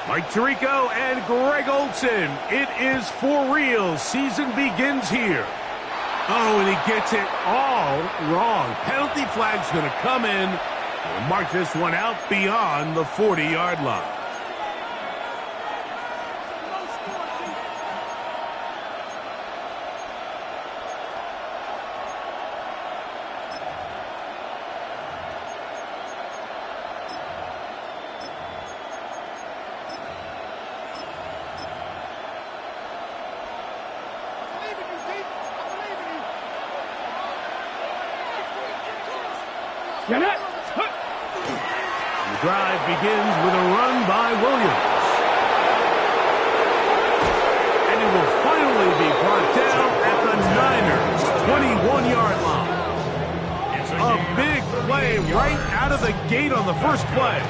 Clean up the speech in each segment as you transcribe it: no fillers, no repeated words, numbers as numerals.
Mike Tirico and Greg Olson. It is for real. Season begins here. Oh, and he gets it all wrong. Penalty flag's going to come in. We'll mark this one out beyond the 40-yard line. Get it! The drive begins with a run by Williams. And it will finally be brought down at the Niners' 21-yard line. A big play right out of the gate on the first play.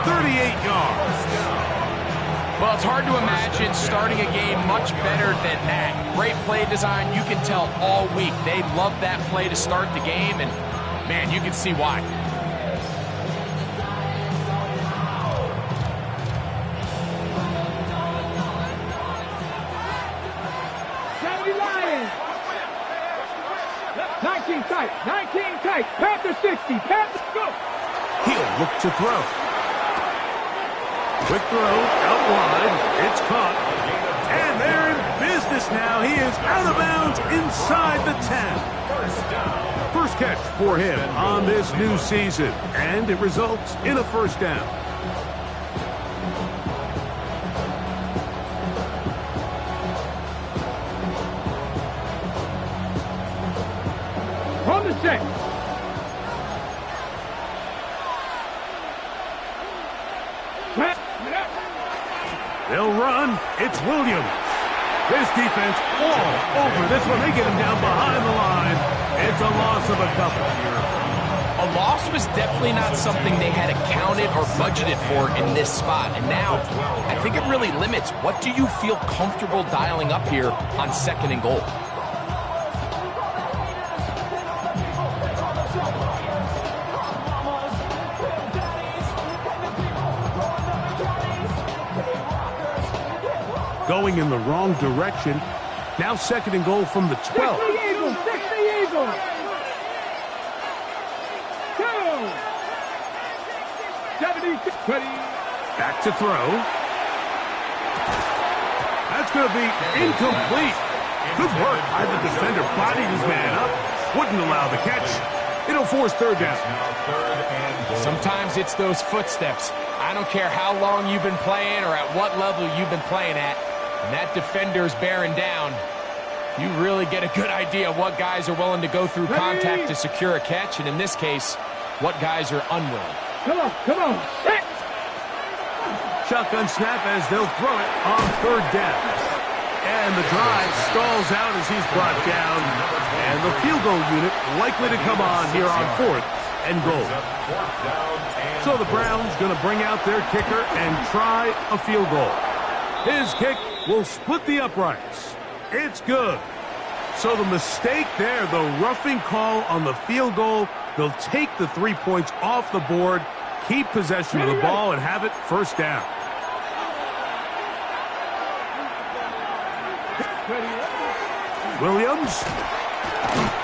38 yards. Well, it's hard to imagine starting a game much better than that. Great play design. You can tell all week they love that play to start the game, and man, you can see why. Lions. 19 tight. 19 tight. Panther 60. Panther go. He'll look to throw. Quick throw out wide. It's caught. And they're in business now. He is out of bounds inside the 10. First catch for him on this new season, and it results in a first down. From the 6. They'll run. It's Williams. This defense all over this one. They get him down behind the line. It's a loss of a couple. A loss was definitely not something they had accounted or budgeted for in this spot. And now, I think it really limits what do you feel comfortable dialing up here on 2nd and goal. Going in the wrong direction. Now 2nd and goal from the 12. 60 Eagles. 60 Eagles. 2. 76. 20. Back to throw. That's going to be incomplete. Good work by the defender. Bodied his man up. Wouldn't allow the catch. It'll force 3rd down. Sometimes it's those footsteps. I don't care how long you've been playing or at what level you've been playing at. When that defender's bearing down, you really get a good idea of what guys are willing to go through contact to secure a catch, and in this case, what guys are unwilling. Come on, come on. Set. Shotgun snap as they'll throw it on 3rd down. And the drive stalls out as he's brought down. And the field goal unit likely to come on here on 4th and goal. So the Browns going to bring out their kicker and try a field goal. His kick will split the uprights. It's good. So the mistake there, the roughing call on the field goal, they'll take the 3 points off the board, keep possession of the ball, and have it 1st down. Williams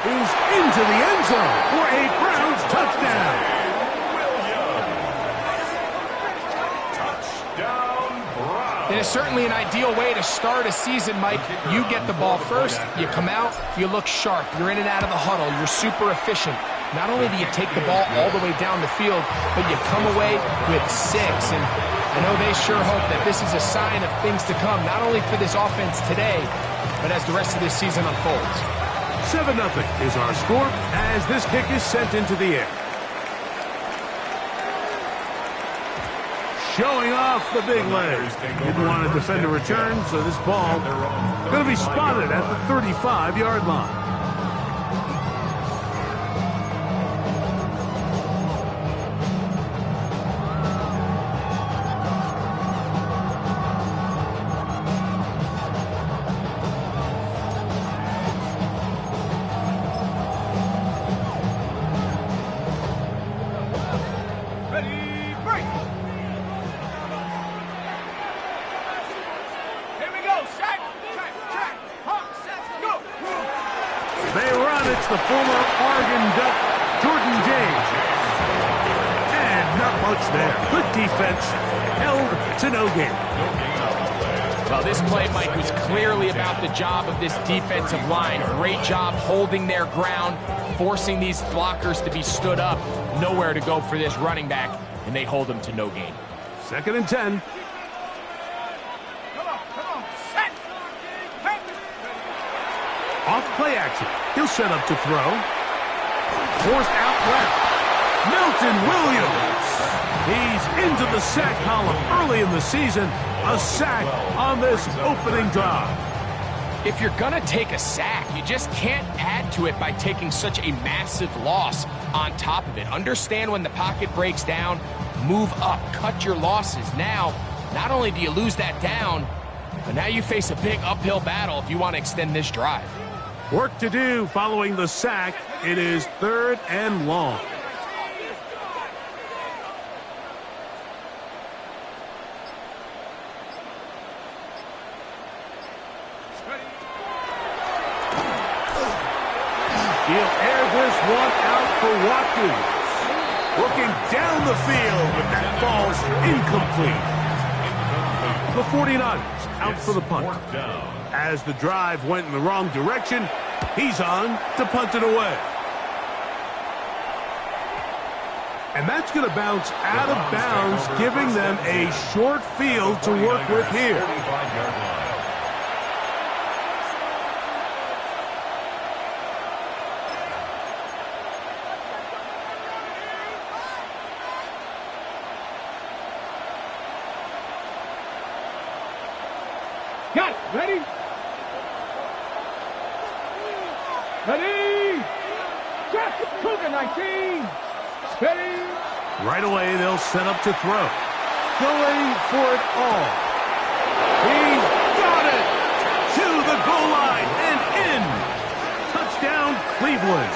is into the end zone for a Browns touchdown. It is certainly an ideal way to start a season, Mike. You get the ball first, you come out, you look sharp, you're in and out of the huddle, you're super efficient. Not only do you take the ball all the way down the field, but you come away with 6. And I know they sure hope that this is a sign of things to come, not only for this offense today, but as the rest of this season unfolds. 7-0 is our score as this kick is sent into the air. Showing off the big legs. Didn't want to defend a return, so this ball going to be spotted at the 35-yard line. the former Oregon Duck, Jordan James. And not much there. Good defense, held to no gain. Well, this play, Mike, was clearly about the job of this defensive line. Great job holding their ground, forcing these blockers to be stood up. Nowhere to go for this running back, and they hold him to no gain. 2nd and 10. Off play action. He'll set up to throw. Forced out left. Milton Williams. He's into the sack column early in the season. A sack on this opening drive. If you're going to take a sack, you just can't add to it by taking such a massive loss on top of it. Understand when the pocket breaks down, move up, cut your losses. Now, not only do you lose that down, but now you face a big uphill battle if you want to extend this drive. Work to do following the sack. It is 3rd and long. He'll air this one out for Watkins. Looking down the field, but that falls incomplete. The 49ers out for the punt. As the drive went in the wrong direction, he's on to punt it away. And that's going to bounce out of bounds, giving them a short field to work with here. Got it. Ready? Ready? Jackson Cougar 19. Ready? Right away, they'll set up to throw. Going for it all. He's got it! To the goal line and in! Touchdown, Cleveland.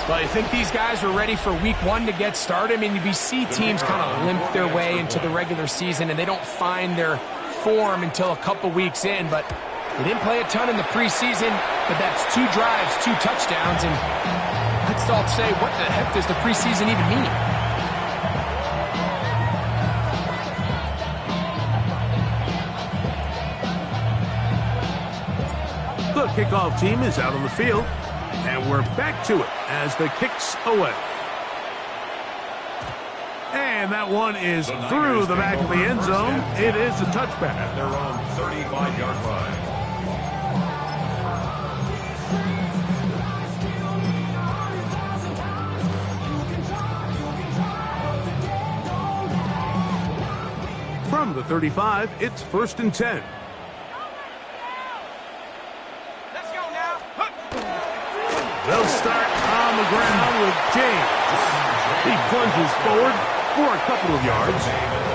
Well, I think these guys are ready for week 1 to get started. I mean, we see teams kind of limp their way into the regular season, and they don't find their form until a couple weeks in. But they didn't play a ton in the preseason, but that's 2 drives, 2 touchdowns, and let's all say, what the heck does the preseason even mean? The kickoff team is out on the field, and we're back to it as the kick's away. And that one is through the back of the end zone. It is a touchback. At their own 35-yard line. From the 35, it's 1st and 10. Let's go now. They'll start on the ground with James. He plunges forward for a couple of yards.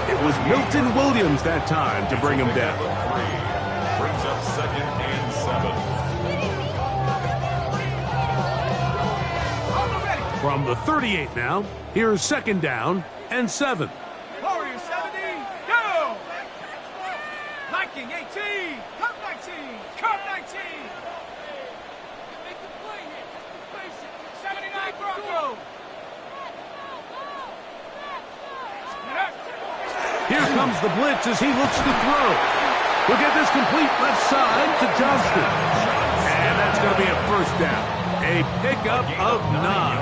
It was Milton Williams that time to bring him down. Brings up 2nd and 7. From the 38 now, here's 2nd down and 7. Warriors 70. Go. Viking 18. Cup 19. Cup 19. Make the play here. 79 Bronco. Here comes the blitz as he looks to throw. He'll get this complete left side to Johnston. And that's going to be a 1st down. A pickup of 9.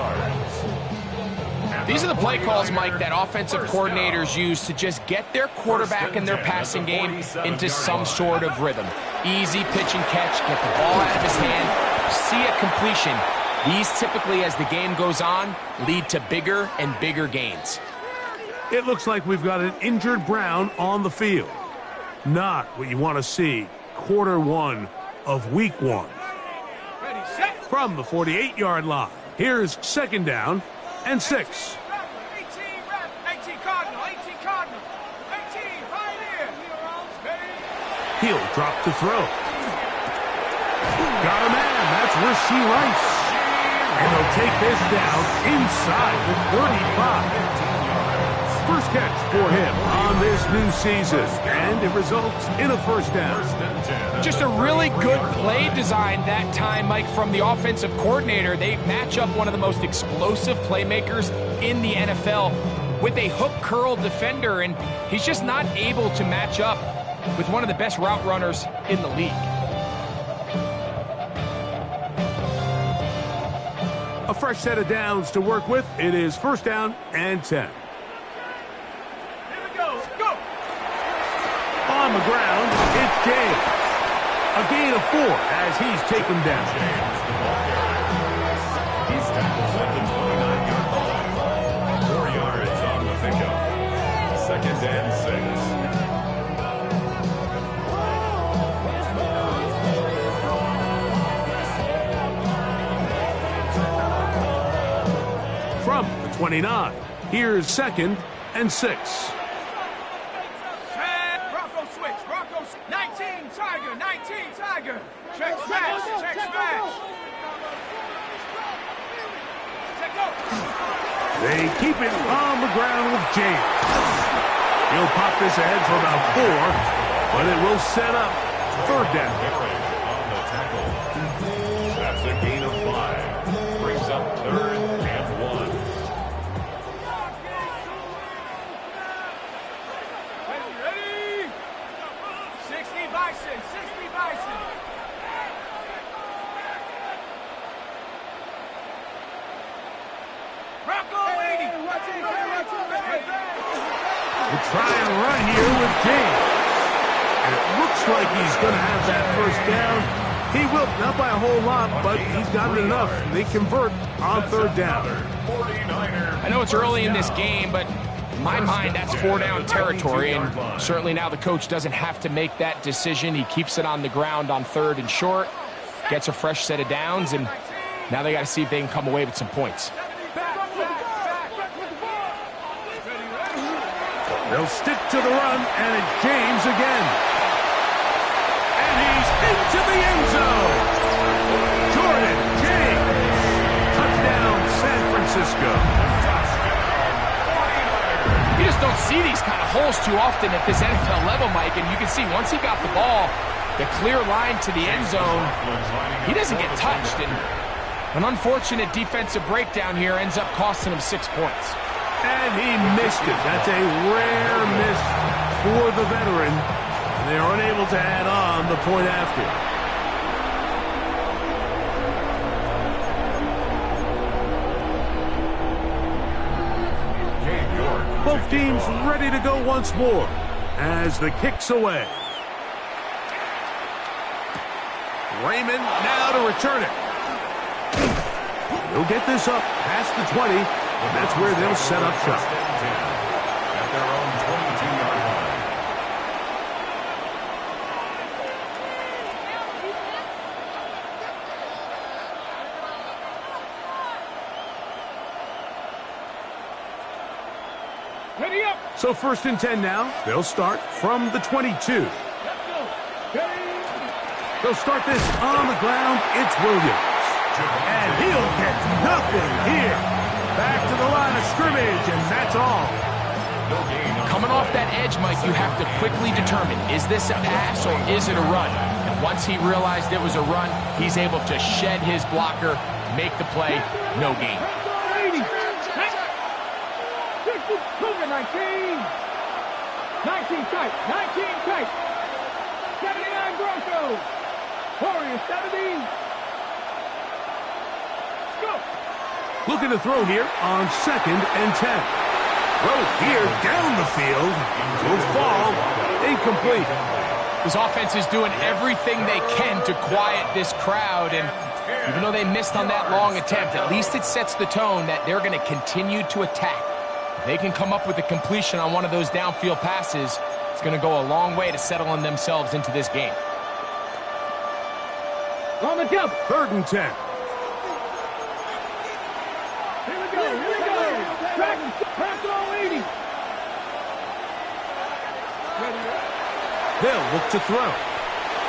These are the play calls, Mike, that offensive coordinators use to just get their quarterback and their passing game into some sort of rhythm. Easy pitch and catch, get the ball out of his hand, see a completion. These typically, as the game goes on, lead to bigger and bigger gains. It looks like we've got an injured Brown on the field. Not what you want to see quarter 1 of week 1. Ready, set. From the 48-yard line, here's 2nd down and 6. 18 rep. 18 Cardinal. 18 Cardinal. 18 right here. Ready. He'll drop to throw. Got a man. That's Rashee Rice. And they'll take this down inside the 35. First catch for him on this new season, and it results in a first down. Just a really good play design that time, Mike, from the offensive coordinator. They match up one of the most explosive playmakers in the NFL with a hook curl defender, and he's just not able to match up with one of the best route runners in the league. A fresh set of downs to work with. It is first down and 10. On the ground, it's James. A gain of 4 as he's taken down. He's tackled at the 29-yard line. 4 yards on the pickup. Second and 6. From the 29, here's second and 6. Check smash! Check smash! Check go! They keep it on the ground with James. He'll pop this ahead for about 4, but it will set up third down. On the tackle. That's a gain of 5. Brings up third and 1. Ready? 60 Bison! 60 Bison! They try and run here with James. And it looks like he's going to have that first down. He will, not by a whole lot, but he's got it enough. They convert on third down. I know it's early in this game, but in my mind, that's 4-down territory, and certainly now the coach doesn't have to make that decision. He keeps it on the ground on third and short, gets a fresh set of downs, and now they got to see if they can come away with some points. They'll stick to the run, and it's James again. And he's into the end zone. Jordan James. Touchdown, San Francisco. You just don't see these kind of holes too often at this NFL level, Mike, and you can see once he got the ball, the clear line to the end zone, he doesn't get touched, and an unfortunate defensive breakdown here ends up costing him 6 points. And he missed it. That's a rare miss for the veteran. And they're unable to add on the point after. Both teams ready to go once more as the kick's away. Raymond now to return it. He'll get this up past the 20, and that's where they'll set up shop. At their own 22-yard line. Ready up! So first and 10 now. They'll start from the 22. They'll start this on the ground. It's Williams. And he'll get nothing here. Back to the line of scrimmage, and that's all. Coming off that edge, Mike, you have to quickly determine, is this a pass or is it a run? And once he realized it was a run, he's able to shed his blocker, make the play, no gain. 19 tight, 19 tight. 79 Broncos. Warriors 70. Go. Looking to throw here on second and 10. Throw here down the field. Will fall. Incomplete. This offense is doing everything they can to quiet this crowd, and even though they missed on that long attempt, at least it sets the tone that they're going to continue to attack. If they can come up with a completion on one of those downfield passes, it's going to go a long way to settling themselves into this game. On the jump. Third and 10. Here we go. Pass all 80. They'll look to throw.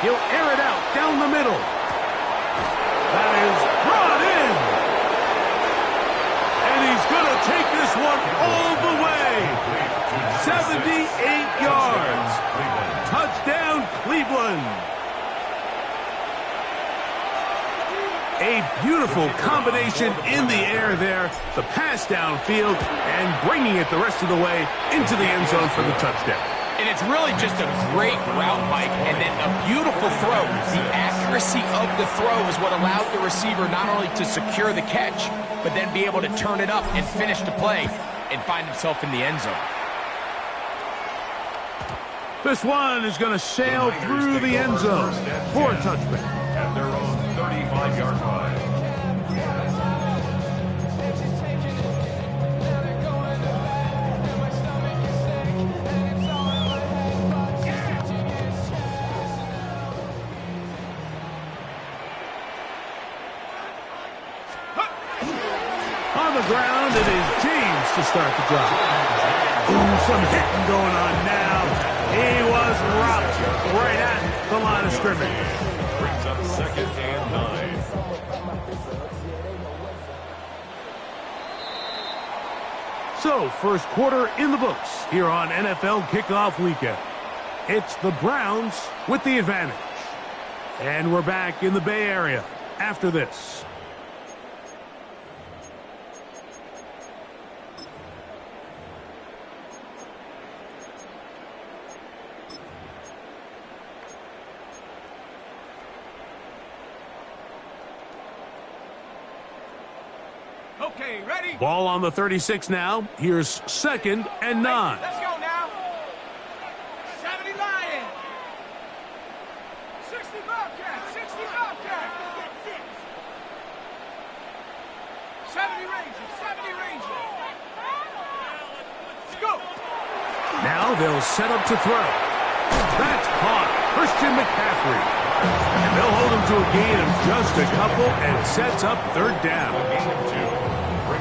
He'll air it out down the middle. That is brought in. And he's going to take this one all the way. 78 yards. Touchdown, Cleveland. A beautiful combination in the air there. The pass downfield and bringing it the rest of the way into the end zone for the touchdown. And it's really just a great route, Mike, and then a beautiful throw. The accuracy of the throw is what allowed the receiver not only to secure the catch, but then be able to turn it up and finish the play and find himself in the end zone. This one is going to sail through the end zone for a touchback. At their own 35-yard line. On the ground, it is James to start the drive. Ooh, some hitting going on now. He was rocked right at the line of scrimmage. Brings up 2nd and 9. So, first quarter in the books here on NFL Kickoff Weekend. It's the Browns with the advantage. And we're back in the Bay Area after this. Okay, ready? Ball on the 36 now. Here's 2nd and 9. Let's go now. 70 Lion. 60 Bobcat. 60 Bobcat. 70 Rangers. 70 Rangers. Let's go. Now they'll set up to throw. That's caught. Christian McCaffrey. And they'll hold him to a gain of just a couple and sets up 3rd down.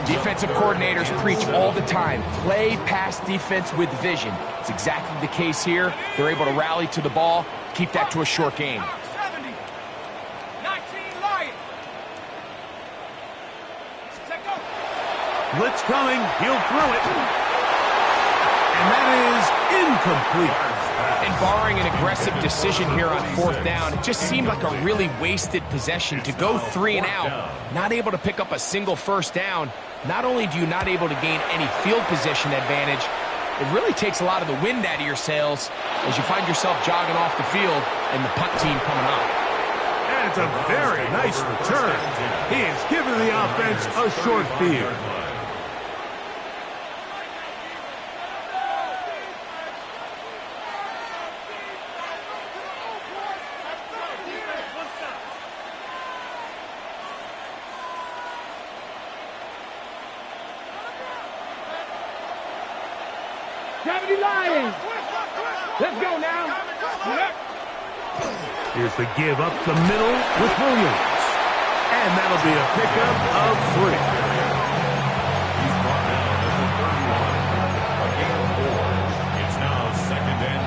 Defensive coordinators preach all the time, play pass defense with vision. It's exactly the case here. They're able to rally to the ball, keep that to a short game. 70. 19 Lion. Set go. Blitz coming. He'll throw it. And that is incomplete. And barring an aggressive decision here on 4th down, it just seemed like a really wasted possession to go 3 and out, not able to pick up a single 1st down. Not only do you not able to gain any field position advantage, it really takes a lot of the wind out of your sails as you find yourself jogging off the field and the punt team coming on. And it's a very nice return. He has given the offense a short field. Lions. Let's go now. Here's the give up the middle with Williams. And that'll be a pickup of 3. He's brought down at the 31. A gain of 4. It's now 2nd and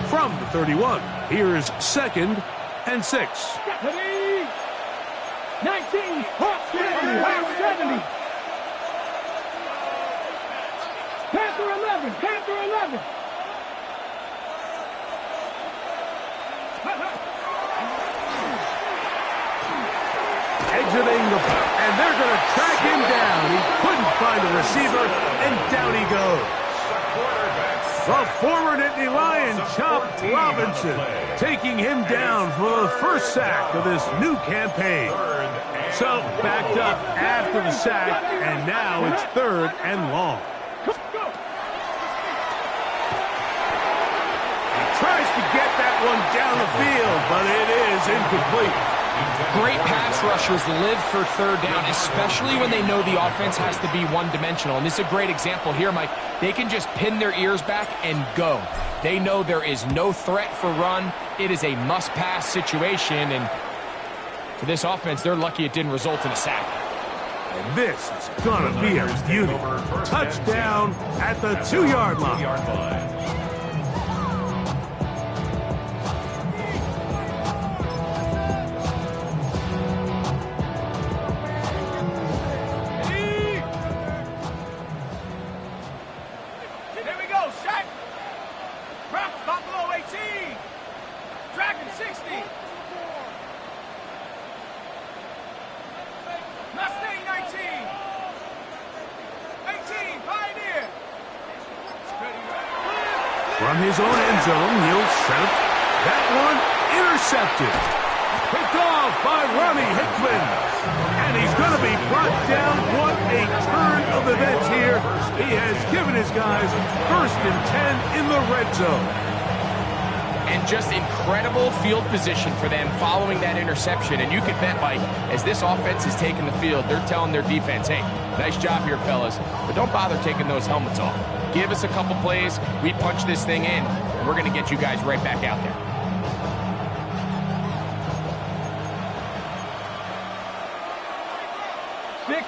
6. From the 31, here's 2nd and 6. 19, Hawk 70. Panther 11, Panther 11. Exiting the punt, and they're going to track him down. He couldn't find the receiver, and down he goes. The former Nittany Lion, Chop Robinson, taking him down for the first sack of this new campaign. So, backed up after the sack, and now it's 3rd and long. He tries to get that one down the field, but it is incomplete. Great pass rushers live for 3rd down, especially when they know the offense has to be one-dimensional. And this is a great example here, Mike. They can just pin their ears back and go. They know there is no threat for run. It is a must-pass situation, and for this offense, they're lucky it didn't result in a sack. And this is going to be a beauty. Touchdown at the 2-yard line. Mustang 19. 18, Pioneer. From his own end zone, he'll set it. That one intercepted. Picked off by Ronnie Hickman. And he's going to be brought down. What a turn of events here. He has given his guys 1st and 10 in the red zone. And just incredible field position for them following that interception. And you can bet, Mike, as this offense is taking the field, they're telling their defense, hey, nice job here, fellas, but don't bother taking those helmets off. Give us a couple plays, we punch this thing in, and we're going to get you guys right back out there.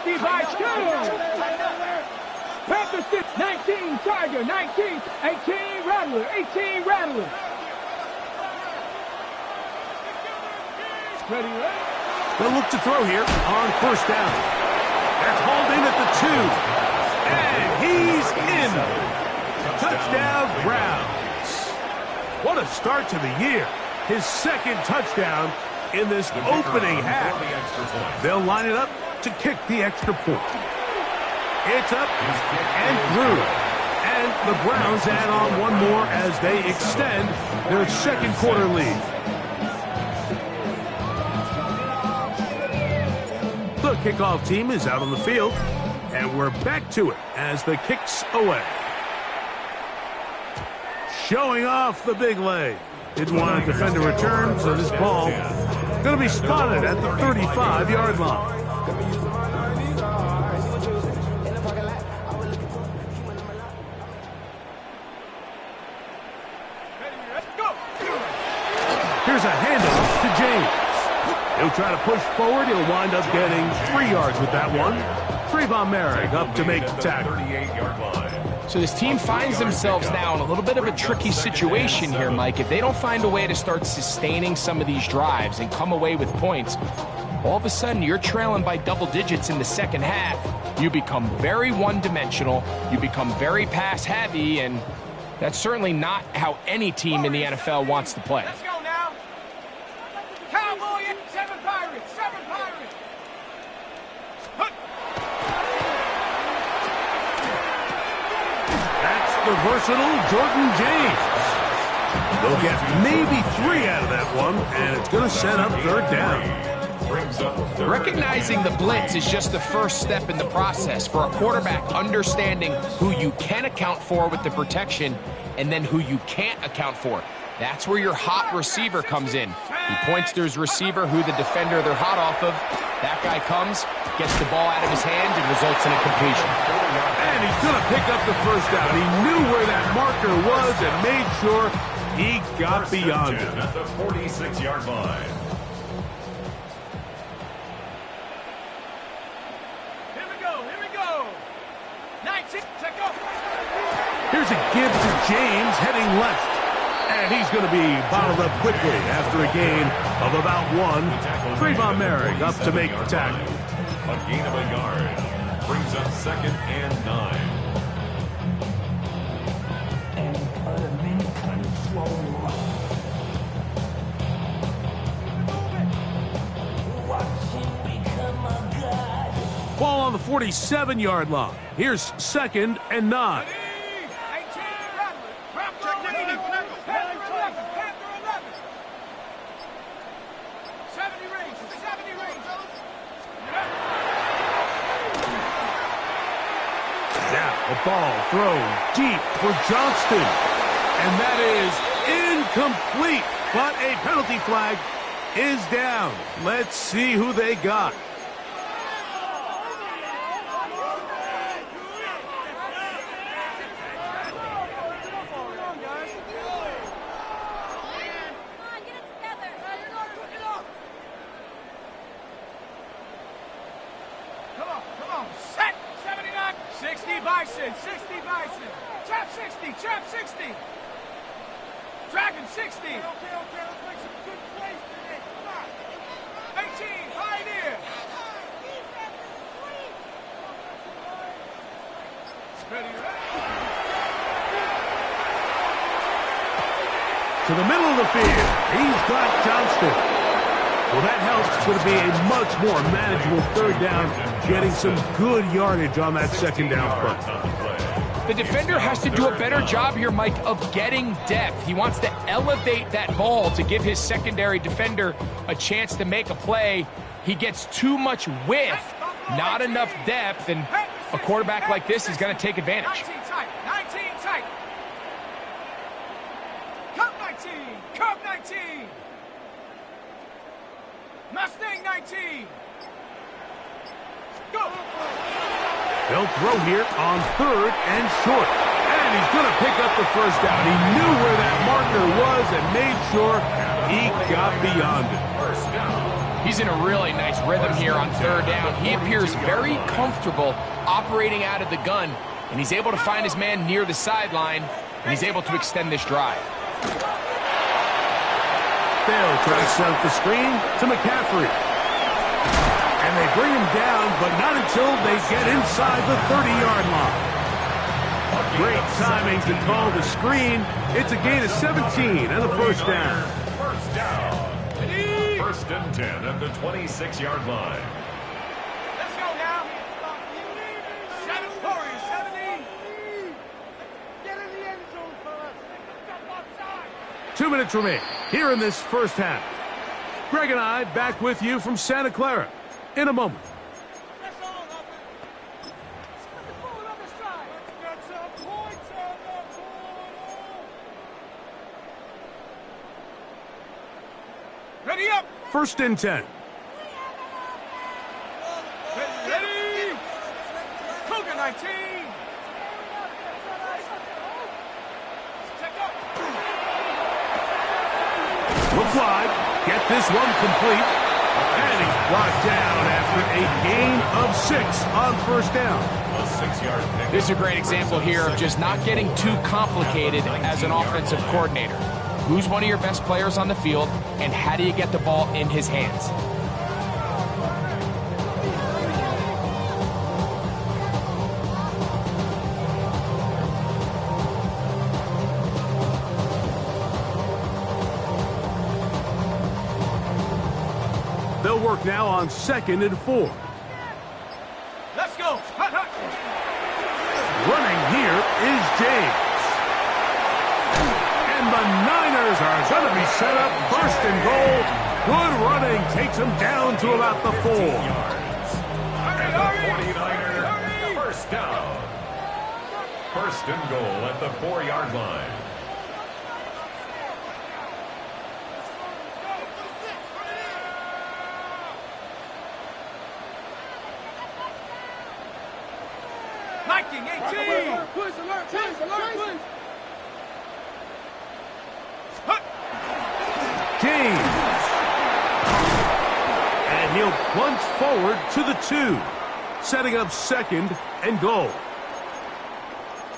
By 2. Panthers 6, 19, Tiger, 19, 18, Rattler, 18, Rattler. Ready, ready. They'll look to throw here on 1st down. That's hauled in at the 2. And he's in. Touchdown, Browns. What a start to the year. His 2nd touchdown in this opening half. They'll line it up to kick the extra point. It's up and through. And the Browns add on one more as they extend their 2nd quarter lead. The kickoff team is out on the field, and we're back to it as the kick's away. Showing off the big leg. Didn't want to defend a return, so this ball going to be spotted at the 35-yard line. Here's a handoff to James. He'll try to push forward. He'll wind up getting 3 yards with that one. Trayvon Merrick up to make the tackle. So this team finds themselves now in a little bit of a tricky situation here, Mike. If they don't find a way to start sustaining some of these drives and come away with points, all of a sudden you're trailing by double digits in the 2nd half. You become very one-dimensional. You become very pass-heavy, and that's certainly not how any team in the NFL wants to play. Let's go now. Cowboy, 7 Pirates, 7 Pirates. That's the versatile Jordan James. They'll get maybe 3 out of that one, and it's going to set up 3rd down. Recognizing the blitz is just the first step in the process for a quarterback, understanding who you can account for with the protection and then who you can't account for. That's where your hot receiver comes in. He points to his receiver, who the defender they're hot off of. That guy comes, gets the ball out of his hand, and results in a completion. And he's going to pick up the 1st down. He knew where that marker was and made sure he got beyond it. At the 46-yard line. Here we go. 19, check off. Here's a give to James heading left. And he's going to be bottled up quickly after a gain of about 1. Trayvon Merrick up to make the tackle. A gain of a yard. Brings up 2nd and 9. Ball on the 47-yard line. Here's 2nd and 9. A ball thrown deep for Johnston. And that is incomplete. But a penalty flag is down. Let's see who they got. Come on, set! 79, 60 Bison, 60 Bison. Trap 60, trap 60. Dragon 60. Okay, let's make some good plays today. Come on. 18, Pioneer. Ready. To the middle of the field. He's got Johnston. Well, that helps. It's going to be a much more manageable third down, getting some good yardage on that second down play. The defender has to do a better job here, Mike, of getting depth. He wants to elevate that ball to give his secondary defender a chance to make a play. He gets too much width, not enough depth, and a quarterback like this is going to take advantage. 19 tight, 19 tight. Cup 19, Cup 19. Mustang 19. Go. They'll throw here on third and short. And he's going to pick up the first down. He knew where that marker was and made sure he got beyond it. He's in a really nice rhythm here on third down. He appears very comfortable operating out of the gun, and he's able to find his man near the sideline, and he's able to extend this drive. They'll try to set up the screen to McCaffrey. And they bring him down, but not until they get inside the 30-yard line. Great timing to call the screen. It's a gain of 17 and a first down. First down. First and 10 at the 26-yard line. Let's go now. 7 Warriors, 70. Get in the end zone, fellas. 2 minutes remain here in this first half. Greg and I back with you from Santa Clara in a moment. That's all, Hubbard. Let's get forward on the stride. Let's get some points on the board. Ready up. First and 10. Ready. Cougar 19. Check up. Look wide. Get this one complete. And he's brought down after a gain of 6 on first down. A 6-yard pick. This is a great example here of just not getting too complicated as an offensive coordinator. Who's one of your best players on the field, and how do you get the ball in his hands? They'll work now on 2nd and 4. Let's go. Hut, hut. Running here is James. And the Niners are going to be set up first and goal. Good running takes them down to about the 4. Hurry, hurry. 49er, first down. First and goal at the 4-yard line. Viking 18. Push, alert, push. James. And he'll plunge forward to the 2, setting up 2nd and goal.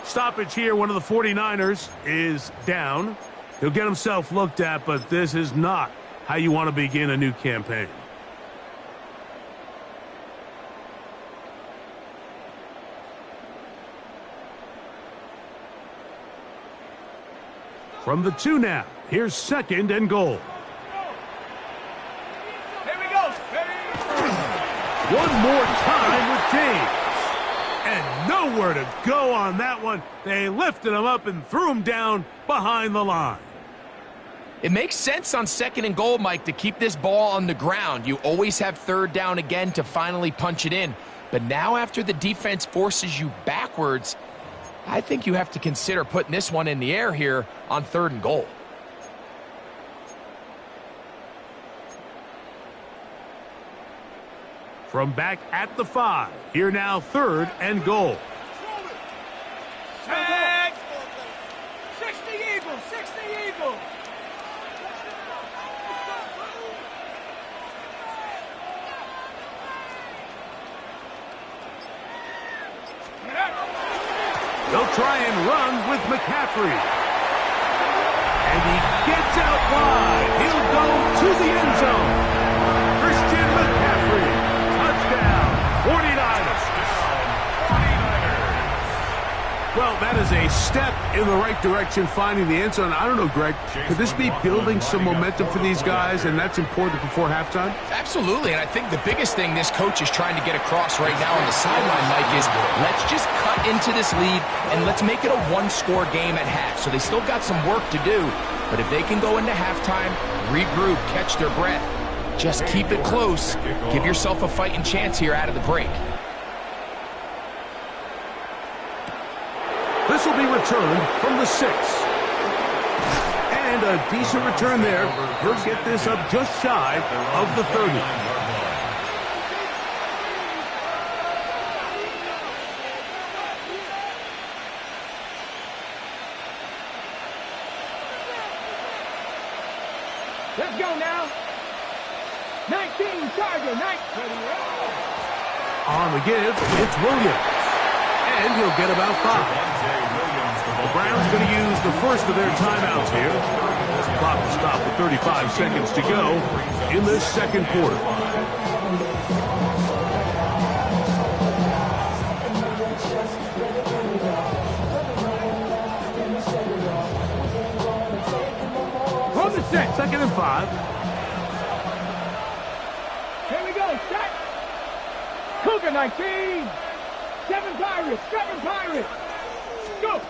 Stoppage here, one of the 49ers is down. He'll get himself looked at, but this is not how you want to begin a new campaign. From the 2 now, here's 2nd and goal. Here we go. Ready? One more time with James. And nowhere to go on that one. They lifted him up and threw him down behind the line. It makes sense on 2nd and goal, Mike, to keep this ball on the ground. You always have third down again to finally punch it in. But now after the defense forces you backwards, I think you have to consider putting this one in the air here on 3rd and goal. From back at the 5, here now 3rd and goal. Tag. 60 Eagles, 60 Eagles. They'll try and run with McCaffrey. And he gets out wide. He'll go to the end zone. Christian McCaffrey. Touchdown, 49ers. Well, that is a A step in the right direction, finding the end zone. I don't know, Greg, could this be building some momentum for these guys, and that's important before halftime? Absolutely, and I think the biggest thing this coach is trying to get across right now on the sideline, Mike, is let's just cut into this lead and let's make it a one-score game at half. So they still got some work to do, but if they can go into halftime, regroup, catch their breath, just keep it close, give yourself a fighting chance here out of the break. This will be returned from the 6. And a decent return there. He'll get this up just shy of the 30. Let's go now. 19, Charger, 19. On the give, it's Williams. And he'll get about 5. The Browns going to use the first of their timeouts here. Clock will stop with 35 seconds to go in this second quarter. From the 6. 2nd and 5. Here we go, set. Cougar 19. 7 Pirates, 7 Pirates. Go.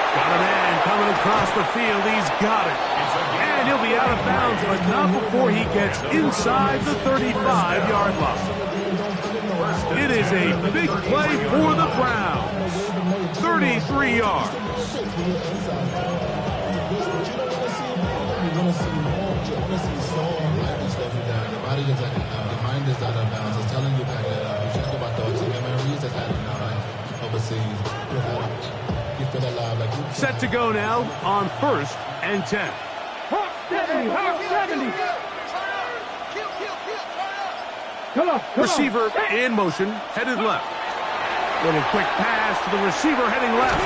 Got a man coming across the field. He's got it. And he'll be out of bounds, but not before he gets inside the 35-yard line. It is a big play for the Browns. 33 yards. The mind is out of bounds. It's telling you that you think about those memories that's happening overseas. You feel alive. Like Set to go now on 1st and 10. Hawk 70, Hawk 70. Come on, come Receiver on. in motion, headed left. Little quick pass to the receiver heading left.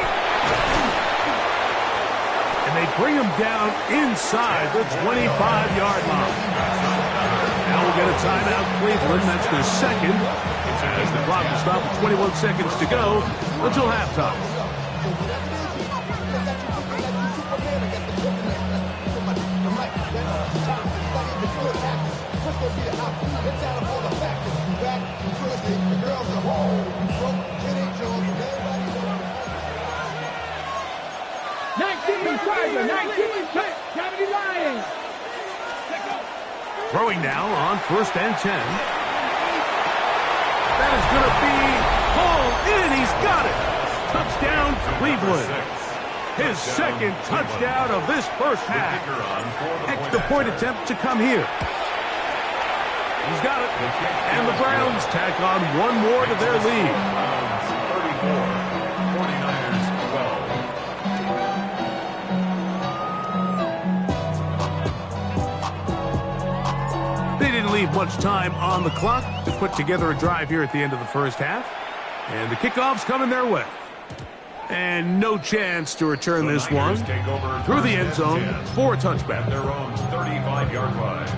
And they bring him down inside the 25-yard line. Now we'll get a timeout, Cleveland. That's their second. As the clock will stop with 21 seconds to go until halftime. Throwing now on 1st and 10. That is going to be hauled in. He's got it. Touchdown, Cleveland. His second touchdown of this first half. Extra point attempt to come here. He's got it. And the Browns tack on one more to their lead. 34, 49ers 12. They didn't leave much time on the clock to put together a drive here at the end of the first half. And the kickoff's coming their way. And no chance to return this one through the end zone for a touchback. Their own 35-yard line.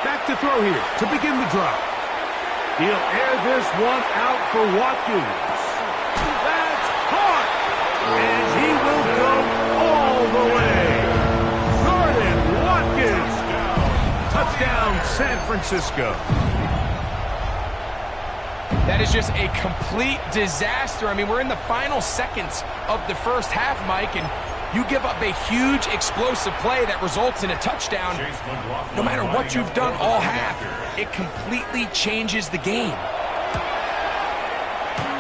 Back to throw here to begin the drive. He'll air this one out for Watkins. That's caught! And he will go all the way. Jordan Watkins. Touchdown, San Francisco. That is just a complete disaster. I mean, we're in the final seconds of the first half, Mike, and you give up a huge explosive play that results in a touchdown. No matter what you've done all half, it completely changes the game.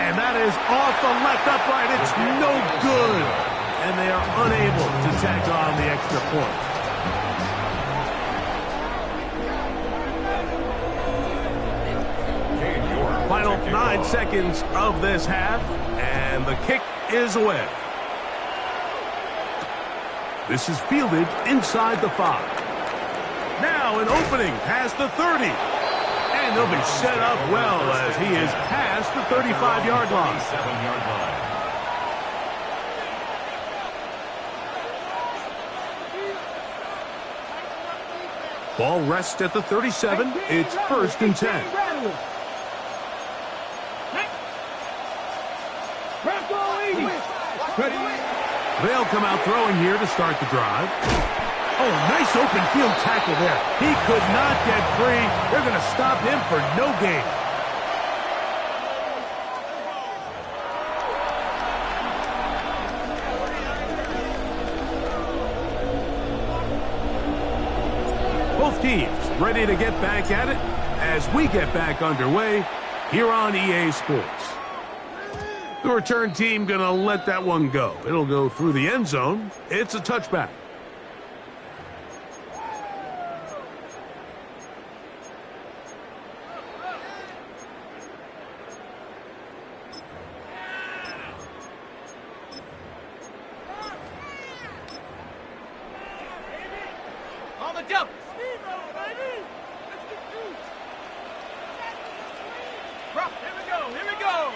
And that is off the left upright. It's no good. And they are unable to tack on the extra point. 9 seconds of this half, and the kick is away. This is fielded inside the 5. Now an opening past the 30. And they'll be set up well as he is past the 35-yard line. 37-yard line. Ball rests at the 37. It's 1st and 10. They'll come out throwing here to start the drive. Oh, nice open field tackle there. He could not get free. They're going to stop him for no gain. Both teams ready to get back at it as we get back underway here on EA Sports. The return team going to let that one go. It'll go through the end zone. It's a touchback. On the double. Here we go.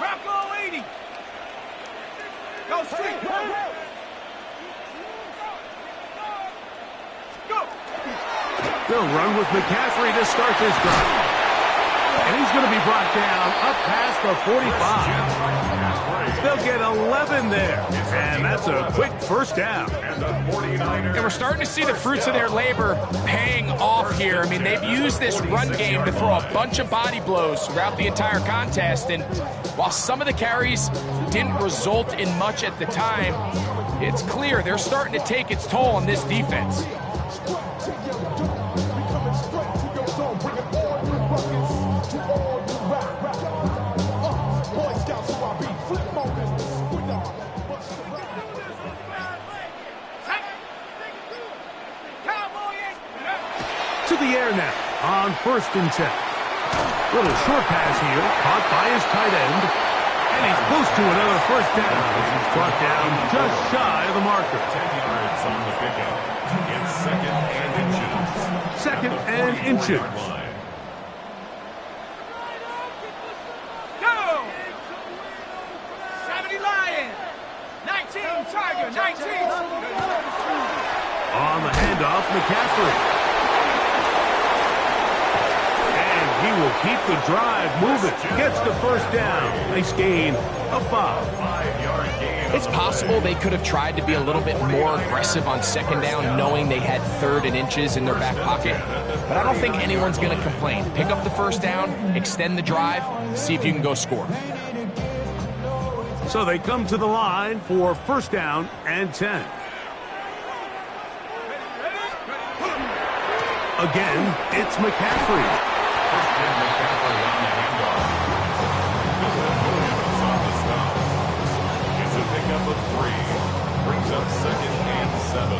Rocco 80. Go straight. Go. They'll run with McCaffrey to start this drive. And he's going to be brought down up past the 45. They'll get 11 there. And that's a quick first down. And we're starting to see the fruits of their labor paying off here. I mean, they've used this run game to throw a bunch of body blows throughout the entire contest. And while some of the carries didn't result in much at the time, it's clear they're starting to take its toll on this defense. To the air now on 1st and 10. Little short pass here, caught by his tight end. And he's close to another first down as he's brought down just shy of the marker. 10 yards on the pickup. It's 2nd and inches. 2nd and inches. Go. 70 Lion. 19 Tiger. 19. On the handoff, McCaffrey. He will keep the drive moving. Gets the first down. Nice gain of 5. 5-yard gain. It's possible they could have tried to be a little bit more aggressive on 2nd down, knowing they had 3rd and inches in their back pocket. But I don't think anyone's going to complain. Pick up the first down, extend the drive, see if you can go score. So they come to the line for 1st down and 10. Again, it's McCaffrey. McCaffrey on the handoff. Williams on the stop. It's a pickup of 3. Brings up 2nd and 7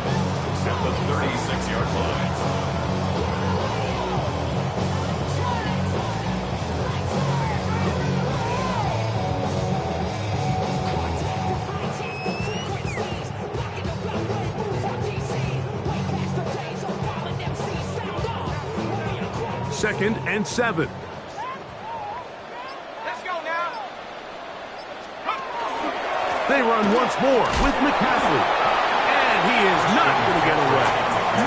at the 36-yard line. Second and 7. Let's go now. They run once more with McCaffrey. And he is not going to get away.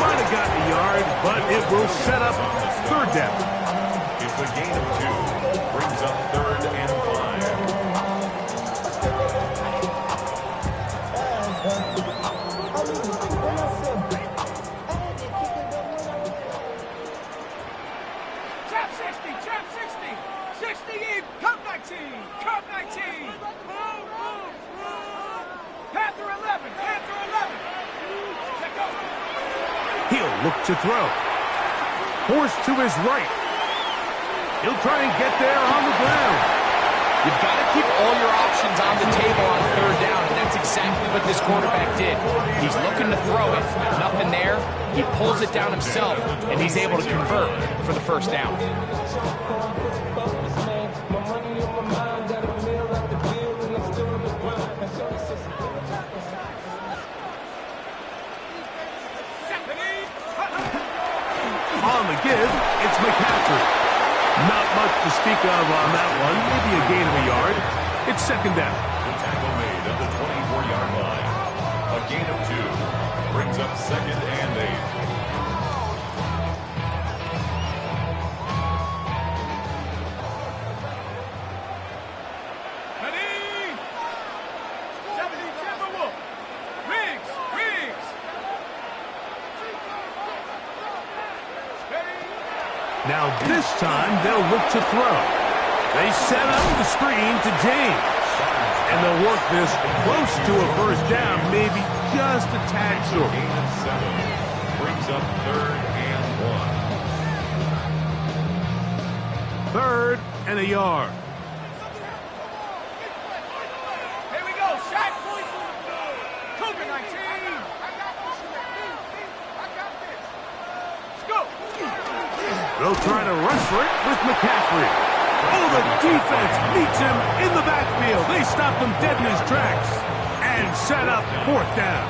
Might have gotten a yard, but it will set up 3rd down. It's a gain of 2. Brings up 3rd and 5. Trap 60. Trap 60. 60 in. Cup 19. Cup 19. Panther 11. Panther 11. Check out. He'll look to throw. Forced to his right. He'll try and get there on the ground. You've got to keep all your options on the table on 3rd down, and that's exactly what this quarterback did. He's looking to throw it. Nothing there. He pulls it down himself, and he's able to convert for the 1st down. be a gain of a yard. It's second down. The tackle made at the 24-yard line. A gain of 2 brings up second and 8. Now this time they'll look to throw. They set up the screen to James. And they'll work this close to a first down, maybe just a tad short. Gain of 7 brings up third and 1. Third and a yard. Here we go, shot. Cougar 19. Let's go. They'll try to rush for it with McCaffrey. Oh, the defense meets him in the backfield. They stopped him dead in his tracks and set up fourth down.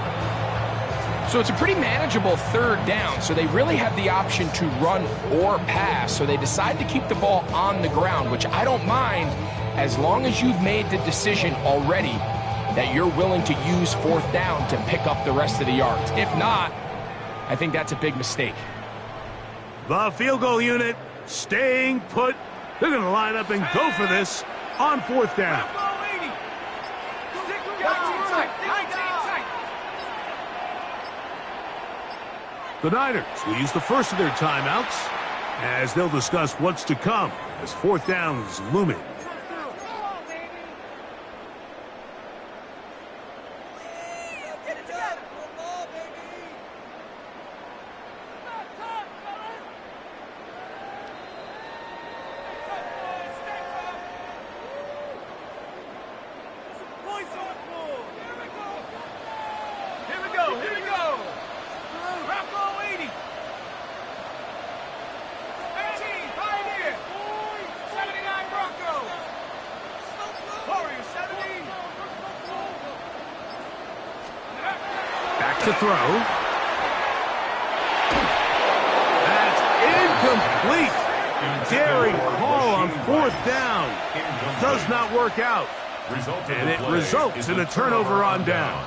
So it's a pretty manageable third down, so they really have the option to run or pass, so they decide to keep the ball on the ground, which I don't mind as long as you've made the decision already that you're willing to use fourth down to pick up the rest of the yards. If not, I think that's a big mistake. The field goal unit staying put. They're going to line up and go for this on fourth down. The Niners will use the first of their timeouts as they'll discuss what's to come as fourth down is looming. To throw. That's incomplete. Daring call on fourth down. Does not work out. And it results in a turnover on down.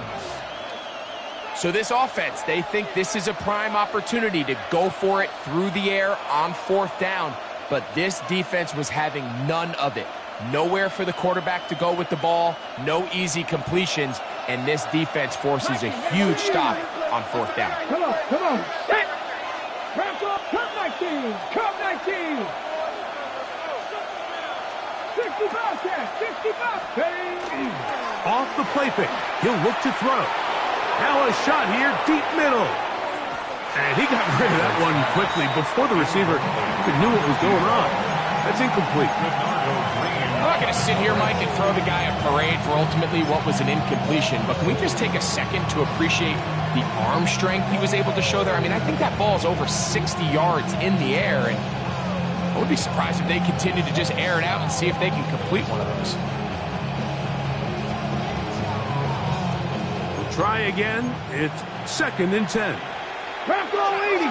So this offense, they think this is a prime opportunity to go for it through the air on fourth down. But this defense was having none of it. Nowhere for the quarterback to go with the ball. No easy completions. And this defense forces a huge stop on fourth down. Come on. Set. Wrap up. Cut 19. Cut 19. 65 catch. 65. Off the play fake. He'll look to throw. Now a shot here, deep middle. And he got rid of that one quickly before the receiver even knew what was going on. That's incomplete. I'm not going to sit here, Mike, and throw the guy a parade for ultimately what was an incompletion, but can we just take a second to appreciate the arm strength he was able to show there? I mean, I think that ball is over 60 yards in the air, and I would be surprised if they continue to just air it out and see if they can complete one of those. We'll try again. It's second and 10. Bronco 80.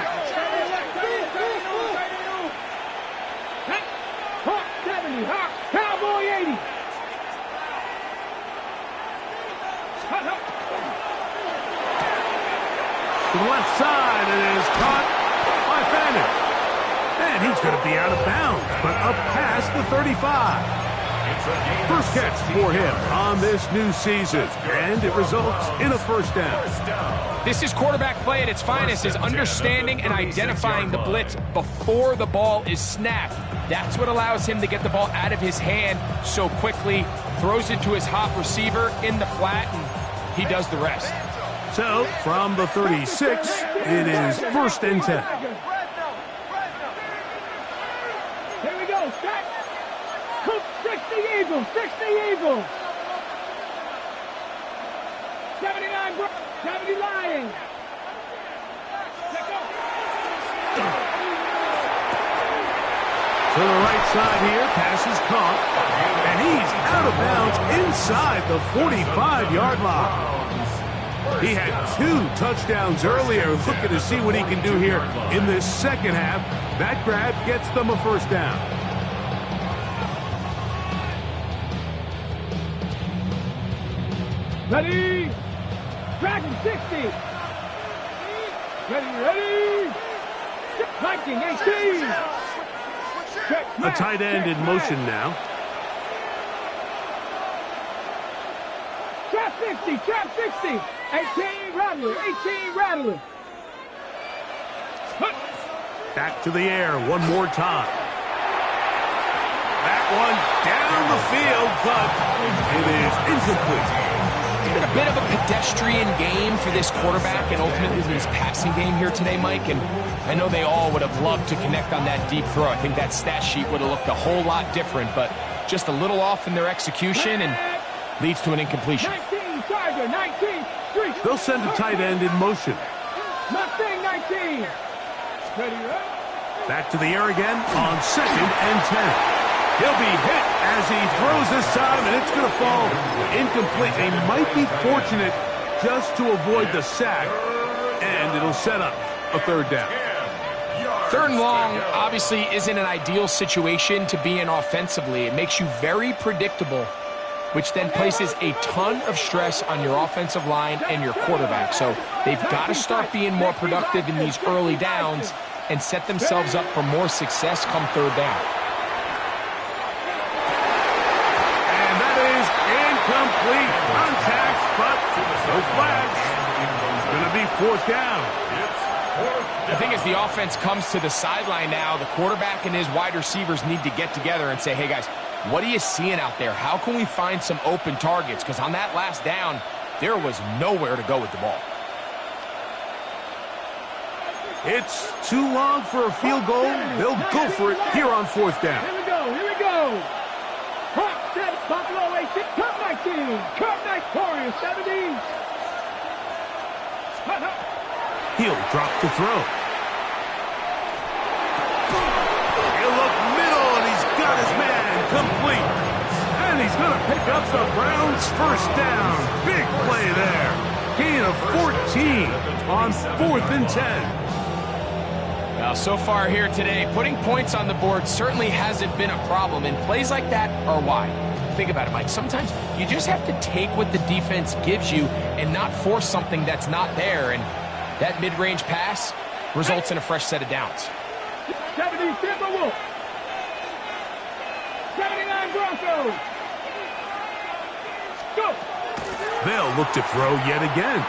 Hawk 70. Hawk. Cowboy 80. To the left side, and it is caught by Fannin. And he's going to be out of bounds, but up past the 35. First catch for him on this new season, and it results in a first down. This is quarterback play at its finest, is understanding and identifying the blitz before the ball is snapped. That's what allows him to get the ball out of his hand so quickly, throws it to his hot receiver in the flat, and he does the rest. So, from the 36, it is first and 10. Here we go. Set. Cook 60 Eagles. 60 Eagles. 79 Brown. 70 Lions. To the right side here, pass is caught, and he's out of bounds inside the 45-yard line. He had 2 touchdowns earlier, looking to see what he can do here in this second half. That grab gets them a first down. Ready. Dragon 60. Ready. 19, 18. A tight end in motion now. Trap 60. 18 rattler. Back to the air one more time. That one down the field, but it is incomplete. It's been a bit of a pedestrian game for this quarterback and ultimately this passing game here today, Mike. And I know they all would have loved to connect on that deep throw. I think that stat sheet would have looked a whole lot different, but just a little off in their execution and leads to an incompletion. 19, Tiger, 19, 3. They'll send a tight end in motion. Mustang 19. Ready. Back to the air again on 2nd and 10. He'll be hit as he throws this time, and it's going to fall incomplete. They might be fortunate just to avoid the sack, and it'll set up a 3rd down. 3rd and long obviously isn't an ideal situation to be in offensively. It makes you very predictable, which then places a ton of stress on your offensive line and your quarterback. So they've got to start being more productive in these early downs and set themselves up for more success come 3rd down. And that is incomplete. Contact, but no flags. It's going to be 4th down. I think as the offense comes to the sideline now, the quarterback and his wide receivers need to get together and say, hey guys, what are you seeing out there? How can we find some open targets? Because on that last down, there was nowhere to go with the ball. It's too long for a field goal. They'll go for it here on 4th down. Here we go. Hot set, Buffalo 18, Cup 19, Cup 19, Warriors 17. He'll drop to throw. He'll look middle, and he's got his man complete. And he's going to pick up the Browns' 1st down. Big play there. Gain of 14 on 4th and 10. Now, so far here today, putting points on the board certainly hasn't been a problem, and plays like that are why. Think about it, Mike. Sometimes you just have to take what the defense gives you and not force something that's not there, and that mid-range pass results in a fresh set of downs. 70 Timberwolves. 79 Broncos. Go. They'll look to throw yet again.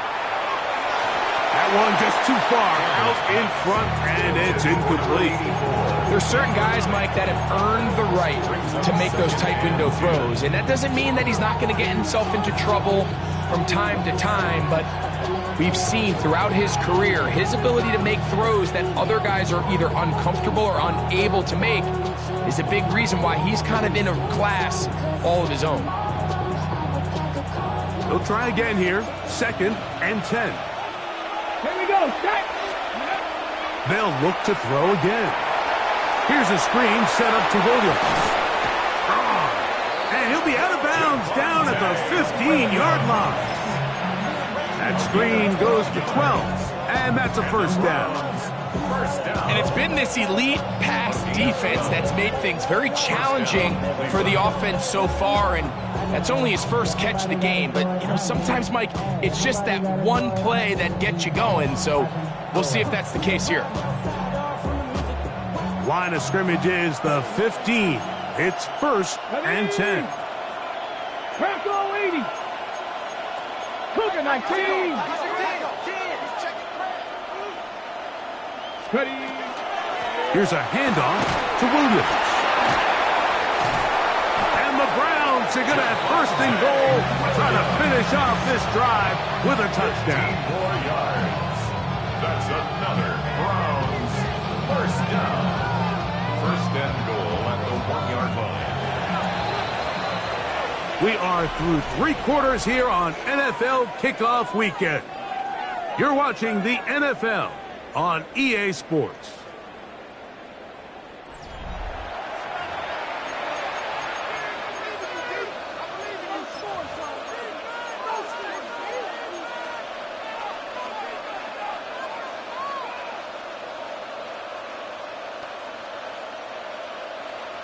That one just too far out in front, and it's incomplete. There's certain guys, Mike, that have earned the right to make those tight window throws, and that doesn't mean that he's not going to get himself into trouble from time to time, but we've seen throughout his career his ability to make throws that other guys are either uncomfortable or unable to make is a big reason why he's kind of in a class all of his own. They'll try again here, 2nd and 10. Here we go, set. They'll look to throw again. Here's a screen set up to Williams. And he'll be out of bounds down at the 15-yard line. That screen goes to 12, and that's a 1st down. And it's been this elite pass defense that's made things very challenging for the offense so far, and that's only his 1st catch of the game. But, you know, sometimes, Mike, it's just that one play that gets you going, so we'll see if that's the case here. Line of scrimmage is the 15. It's 1st and 10. Bronco 80. Cougar 19. Ready. Here's a handoff to Williams. And the Browns are going to have 1st and goal, trying to finish off this drive with a touchdown. 4 yards. That's another Browns 1st down. 1st and goal at the 1-yard line. We are through 3 quarters here on NFL Kickoff Weekend. You're watching the NFL on EA Sports.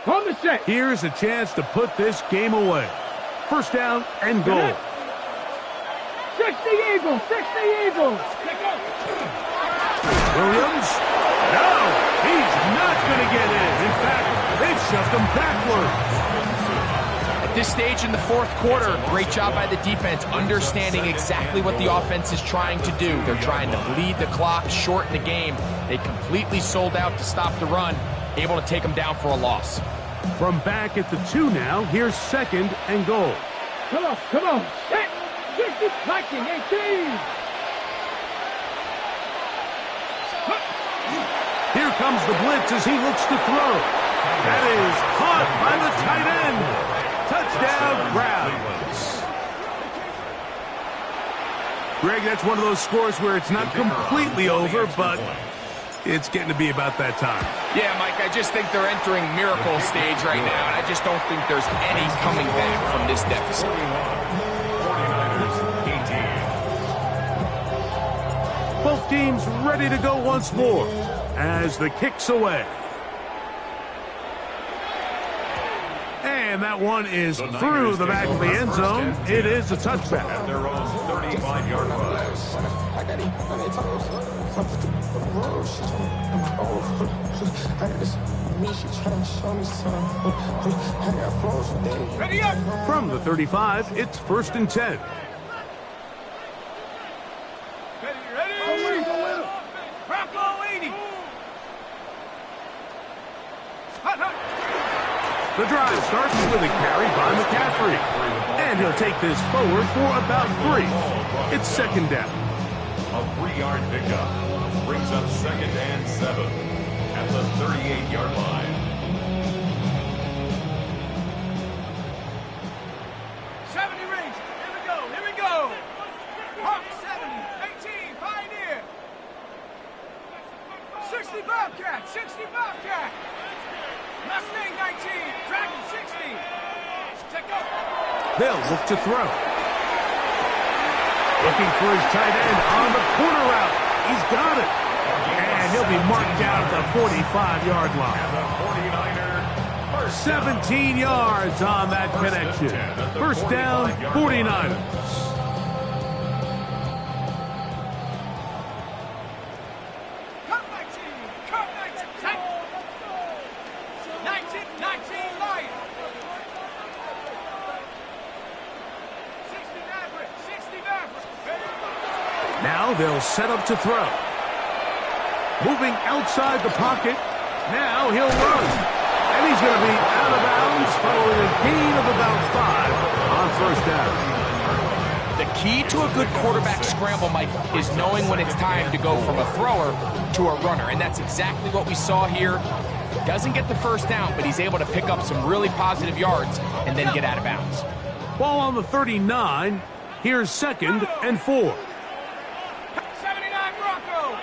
On the set. Here's a chance to put this game away. 1st down and goal. 60 Eagles! 60 Eagles! Williams? No! He's not going to get in. In fact, they've shoved him backwards. At this stage in the fourth quarter, great job by the defense, understanding exactly what the offense is trying to do. They're trying to bleed the clock, shorten the game. They completely sold out to stop the run, able to take them down for a loss. From back at the 2 now, here's 2nd and goal. Come on, come on! Set! 60, 19, 18! Here comes the blitz as he looks to throw. That is caught by the tight end. Touchdown, Browns. Greg, that's one of those scores where it's not completely over, but it's getting to be about that time. Yeah, Mike, I just think they're entering miracle stage right now, and I just don't think there's any coming back from this deficit. 49ers, 18. Both teams ready to go once more as the kick's away. And that one is through the back of the end zone. It is a touchback. At their own 35-yard line. Ready up! From the 35, it's 1st and 10. Ready? Bronco 80! Hut, hut! The drive starts with a carry by McCaffrey. And he'll take this forward for about 3. It's 2nd down. A 3-yard pickup brings up 2nd and 7 at the 38-yard line. 70 range. Here we go. Here we go. Hawk 70. 18. Pioneer. 60 Bobcat. 60 Bobcat. Mustang 19. Dragon 60. Check out. They'll look to throw. Looking for his tight end on the corner route. He's got it. And he'll be marked down at the 45-yard line. 17 yards on that connection. First down, 49ers. Cut 19. Cut 19. 19 Lion. 60 Maverick. 60 Maverick. Now they'll set up to throw. Moving outside the pocket. Now he'll run. And he's going to be out of bounds following a gain of about 5 on first down. The key to a good quarterback scramble, Mike, is knowing when it's time to go from a thrower to a runner. And that's exactly what we saw here. Doesn't get the first down, but he's able to pick up some really positive yards and then get out of bounds. Ball on the 39. Here's 2nd and 4. 79 Bronco.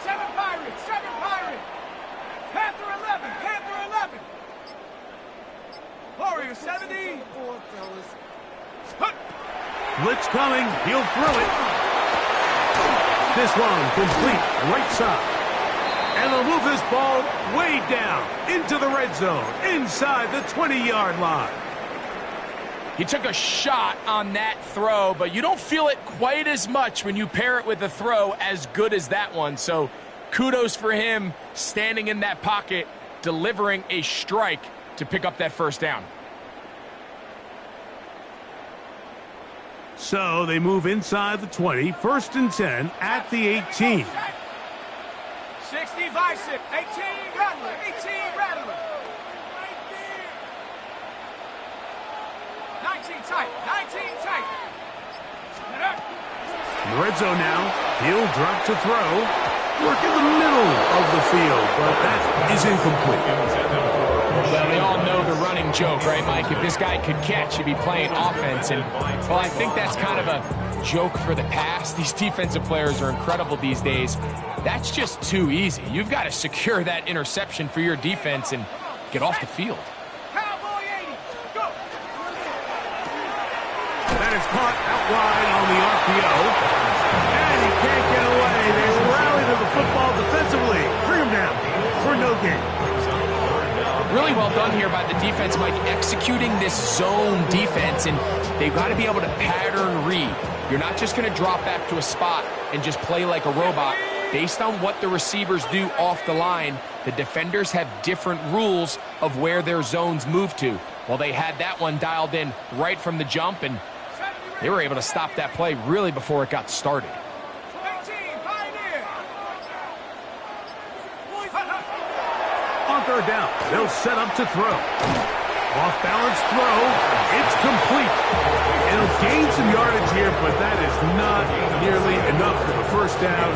7 Pirates. 7 Pirates. Panther 11. Panther 11. Warrior 70. Blitz coming. He'll throw it. This one complete right side. And they'll move this ball way down into the red zone, inside the 20-yard line. He took a shot on that throw, but you don't feel it quite as much when you pair it with a throw as good as that one. So kudos for him standing in that pocket, delivering a strike to pick up that first down. So they move inside the 20, 1st and 10 at the 18. 60 Bicep. 18 Rattler. 18 Rattler. 19 tight. 19 tight. In the red zone now. He'll drop to throw. Work in the middle of the field, but that is incomplete. Well, they all know the running joke, right, Mike? If this guy could catch, he'd be playing offense. And, well, I think that's kind of a joke for the past. These defensive players are incredible these days. That's just too easy. You've got to secure that interception for your defense and get off the field. Cowboy 80. Go. That is caught out wide on the RPO. And he can't get away. They rally to the football defensively. Bring him down for no gain. really well done here by the defense, Mike, executing this zone defense, and they've got to be able to pattern read. You're not just going to drop back to a spot and just play like a robot. Based on what the receivers do off the line, the defenders have different rules of where their zones move to. Well, they had that one dialed in right from the jump, and they were able to stop that play really before it got started. On third down, they'll set up to throw. Off-balance throw, it's complete. It'll gain some yardage here, but that is not nearly enough for the first down.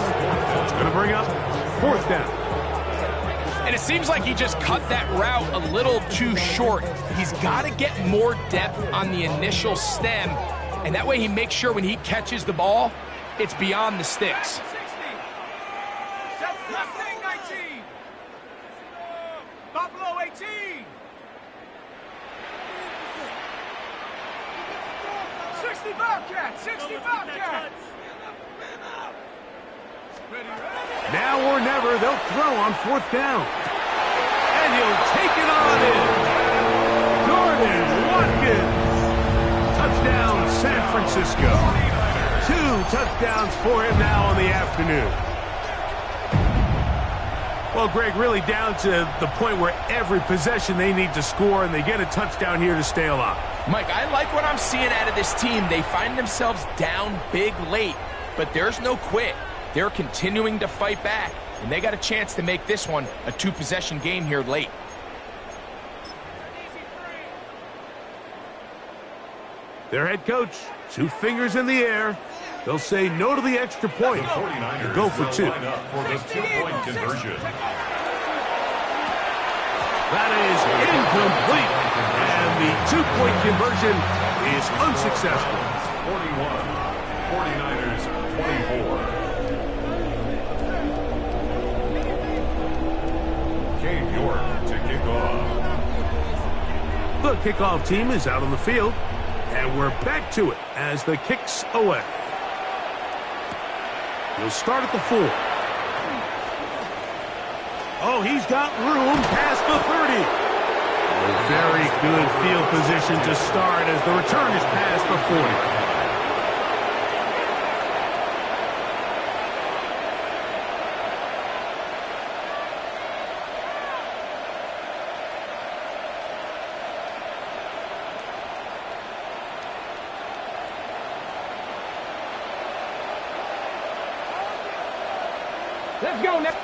It's going to bring up fourth down. And it seems like he just cut that route a little too short. He's got to get more depth on the initial stem, and that way he makes sure when he catches the ball, it's beyond the sticks. Buffalo 18. 60 Bobcats, 60 Bobcats. Now or never, they'll throw on fourth down. And he'll take it on in. Jordan Watkins. Touchdown, San Francisco. 2 touchdowns for him now on the afternoon. Well, Greg, really down to the point where every possession they need to score, and they get a touchdown here to stay alive. Mike, I like what I'm seeing out of this team. They find themselves down big late, but there's no quit. They're continuing to fight back, and they got a chance to make this one a 2-possession game here late. Their head coach, 2 fingers in the air. They'll say no to the extra point and go for 2. For the 2-point conversion. That is incomplete, and the 2-point conversion is unsuccessful. 41, 49ers 24. Cade York to kick off. The kickoff team is out on the field, and we're back to it as the kick's away. He'll start at the 4. Oh, he's got room past the 30. A very good field position to start as the return is past the 40. Let's go now.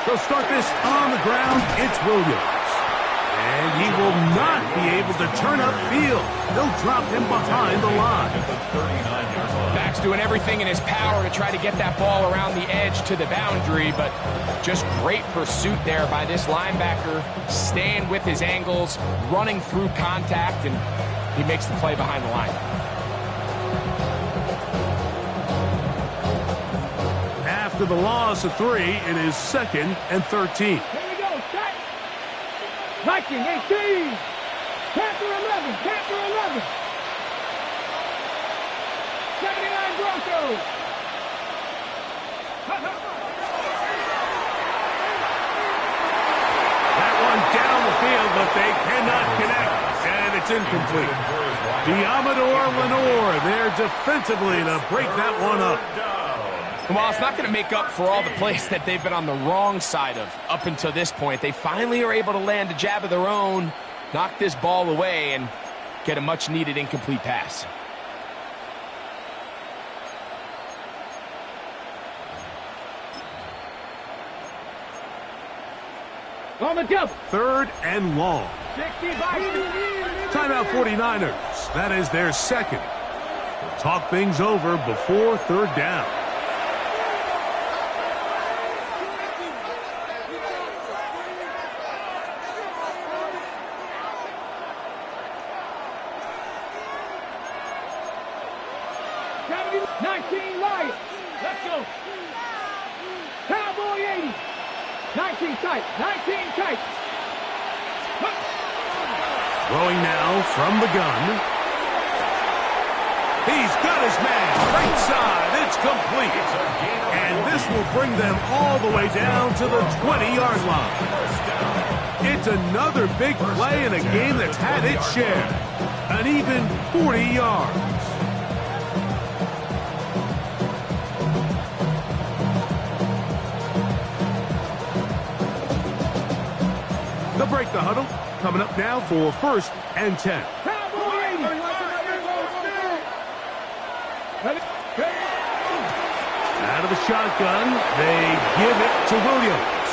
They'll start this on the ground. It's Williams. And he will not be able to turn upfield. They'll drop him behind the line. Max doing everything in his power to try to get that ball around the edge to the boundary, but just great pursuit there by this linebacker, staying with his angles, running through contact, and he makes the play behind the line. After the loss of 3, it is 2nd and 13. Here we go. Set. Viking 18. Panther 11. Panther 11. 79 Broncos. That one down the field, but they cannot connect, and it's incomplete. Diamador Lenore there defensively to break that one up. Well, it's not going to make up for all the plays that they've been on the wrong side of up until this point. They finally are able to land a jab of their own, knock this ball away, and get a much-needed incomplete pass. On the double. 3rd and long. 60 Vikings. Timeout 49ers. That is their 2nd. They'll talk things over before 3rd down. Cowboy 80. 19 tight. 19 tight. Throwing now from the gun. He's got his man. Right side. It's complete. And this will bring them all the way down to the 20-yard line. It's another big play in a game that's had its share. An even 40 yards. They'll break the huddle. Coming up now for 1st and 10. Out of the shotgun, they give it to Williams.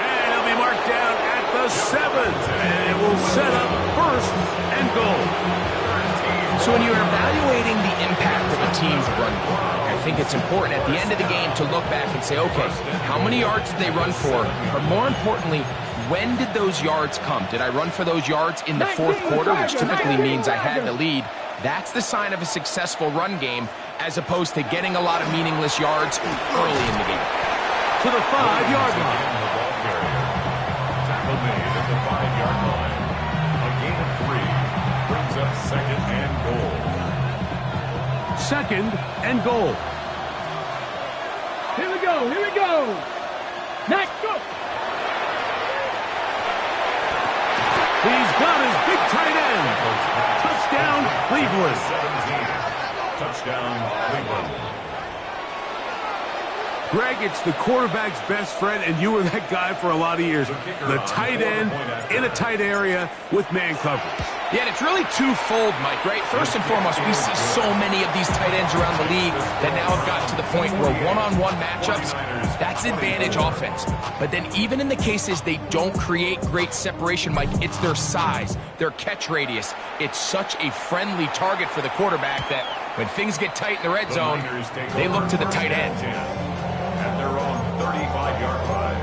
And he'll be marked down at the 7. And it will set up 1st and goal. So when you're evaluating the impact of a team's run game, I think it's important at the end of the game to look back and say, okay, how many yards did they run for? But more importantly, when did those yards come? Did I run for those yards in the 4th quarter, which typically means I had the lead? That's the sign of a successful run game, as opposed to getting a lot of meaningless yards early in the game. To the 5-yard line. Tackle made at the 5-yard line. A gain of 3 brings up 2nd and goal. 2nd and goal. Here we go, here we go. Next, go. He's got his big tight end. Touchdown, Cleveland. 17. Touchdown, Cleveland. Greg, it's the quarterback's best friend, and you were that guy for a lot of years. The tight end in a tight area with man coverage. Yeah, and it's really twofold, Mike, right? First and foremost, we see so many of these tight ends around the league that now have gotten to the point where one-on-one matchups, that's advantage offense. But then even in the cases they don't create great separation, Mike, it's their size, their catch radius. It's such a friendly target for the quarterback that when things get tight in the red zone, they look to the tight end. At their own 35-yard line.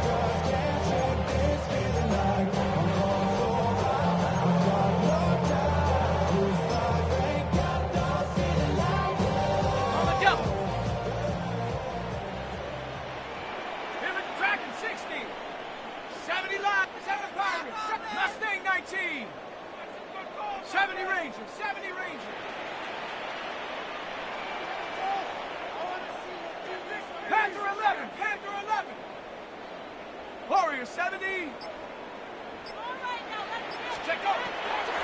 On the jump. Pivot tracking 60. 70 line, 7 Pirates. Mustang 19. 70 Ranger, 70 Ranger. Panther 11, Panther 11. Warrior 70. Check out.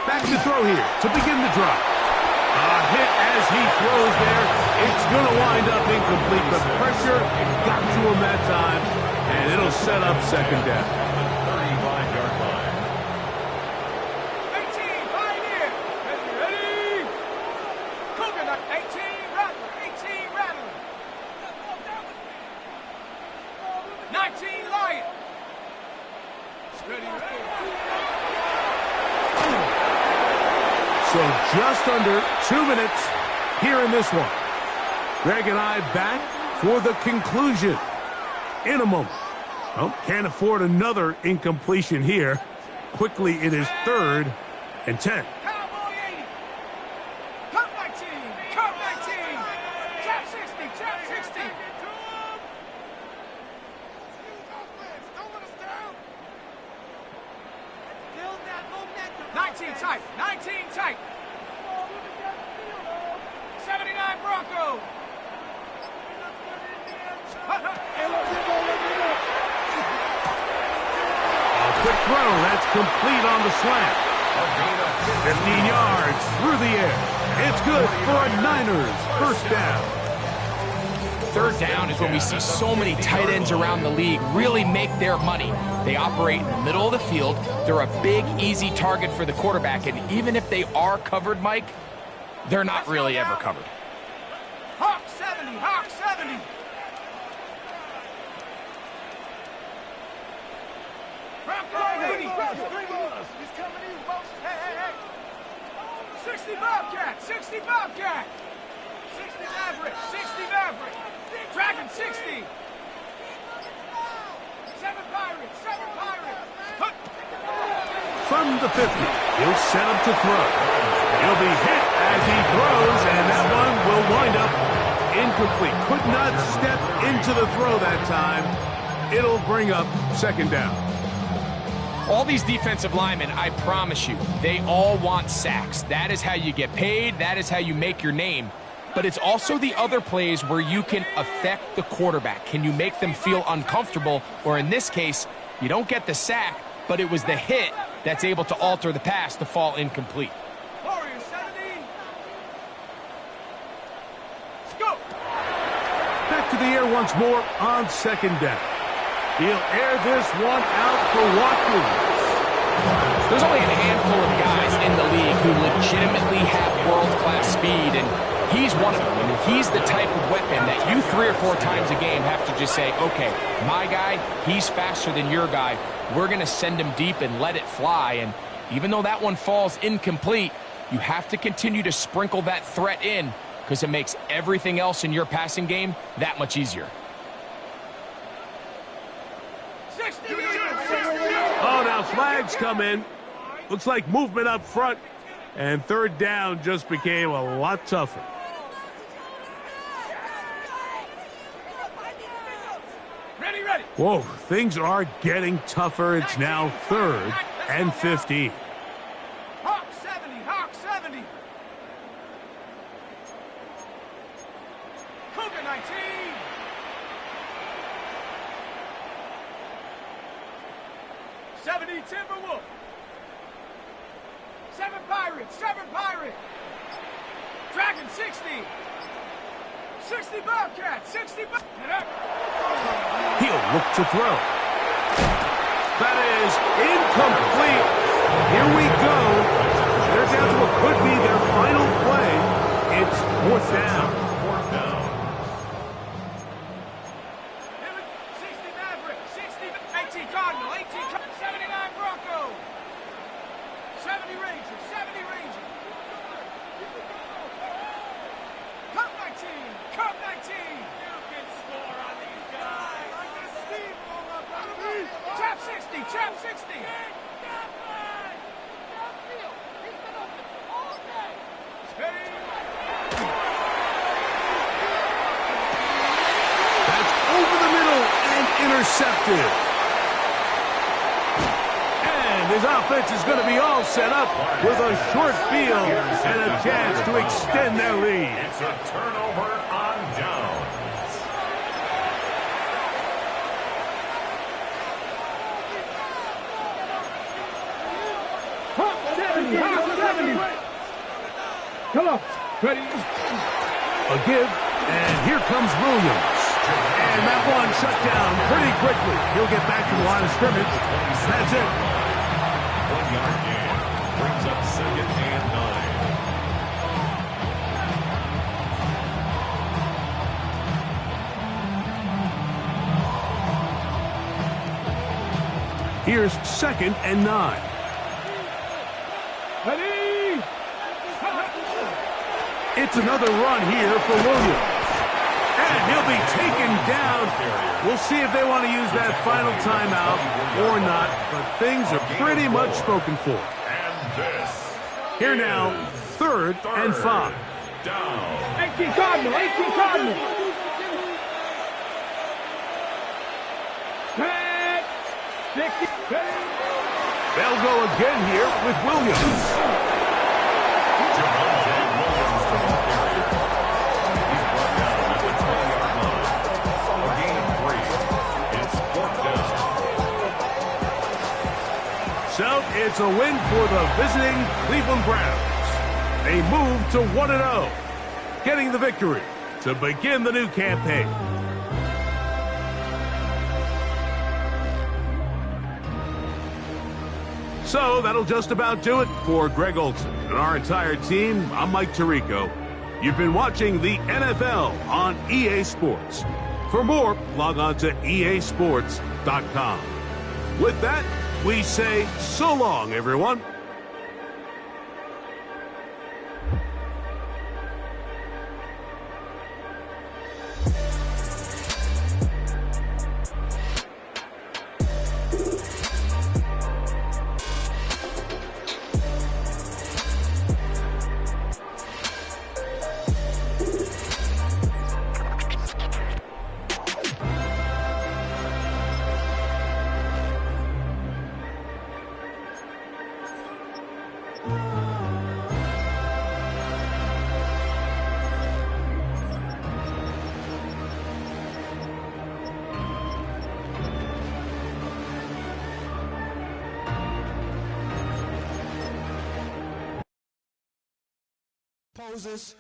Back to throw here to begin the drive. A hit as he throws there. It's going to wind up incomplete. The pressure got to him that time, and it'll set up 2nd down. 35-yard line. 18, Pioneer. Ready? Cougar, 18, Rattler, 18, Rattler. 19, Lion. Ready, So just under 2 minutes here in this one. Greg and I back for the conclusion in a moment. Well, can't afford another incompletion here. Quickly, it is 3rd and 10. Cowboy 80. Cup 19, Cup 19. Chap 60, Chap 60. Don't let us down. 19 tight, 19 tight. 79 Bronco. Quick throw, that's complete on the slant. 15 yards through the air. It's good for a Niners 1st down. 3rd down is when we see so many tight ends around the league really make their money. They operate in the middle of the field. They're a big, easy target for the quarterback, and even if they are covered, Mike, they're not really ever covered. Hawk 70, Hawk 70. Bronco 80. He's coming in, folks. Hey. 60 Bobcat, 60 Bobcat. 60 Maverick, 60 Maverick. Dragon 60. 7 Pirates, 7 Pirates. From the 50, he'll set up to throw. He'll be hit as he throws, and that one will wind up incomplete. Could not step into the throw that time. It'll bring up 2nd down. All these defensive linemen, I promise you, they all want sacks. That is how you get paid. That is how you make your name. But it's also the other plays where you can affect the quarterback. Can you make them feel uncomfortable? Or in this case, you don't get the sack, but it was the hit that's able to alter the pass to fall incomplete. Warriors 70. Let's go. Back to the air once more on second down. He'll air this one out for Watkins. There's only a handful of guys in the league who legitimately have world-class speed, and he's one of them. I mean, he's the type of weapon that you 3 or 4 times a game have to just say, okay, my guy, he's faster than your guy. We're going to send him deep and let it fly. And even though that one falls incomplete, you have to continue to sprinkle that threat in because it makes everything else in your passing game that much easier. 60. Oh, now flags come in. Looks like movement up front. And third down just became a lot tougher. Ready. Whoa, things are getting tougher. It's now 3rd and 15. Hawk 70. Cougar 19. 70 Timberwolf. 7 Pirate. Dragon 60. 60 Bobcat. 60 Bobcat. He'll look to throw. That is incomplete. Here we go. They're down to what could be their final play. It's 4th down. 60 Maverick. 18 Cardinal. 79 Bronco. 70 Ranger. Cup 19. You can score on these guys. Trap 60. That's over the middle and intercepted. And his offense is going to be all set up with a short field and a chance to extend their lead. It's a turnover on downs. Come on. Ready. A give, and here comes Williams. And that one shut down pretty quickly. He'll get back to the line of scrimmage. That's it. 1-yard gain. Brings up 2nd and 9. Here's 2nd and 9. Ready. It's another run here for Williams. And he'll be taken down. We'll see if they want to use that final timeout or not, but things are pretty much spoken for. And this Here now, 3rd and 5. down. 18 Cardinal. 60. They'll go again here with Williams. Javonte Williams for the carry. He's brought down at the 20-yard line. A gain of 3. It's 4th down. So it's a win for the visiting Cleveland Browns. They move to 1-0, getting the victory to begin the new campaign. So that'll just about do it for Greg Olsen and our entire team. I'm Mike Tirico. You've been watching the NFL on EA Sports. For more, log on to easports.com. With that, we say so long, everyone. Moses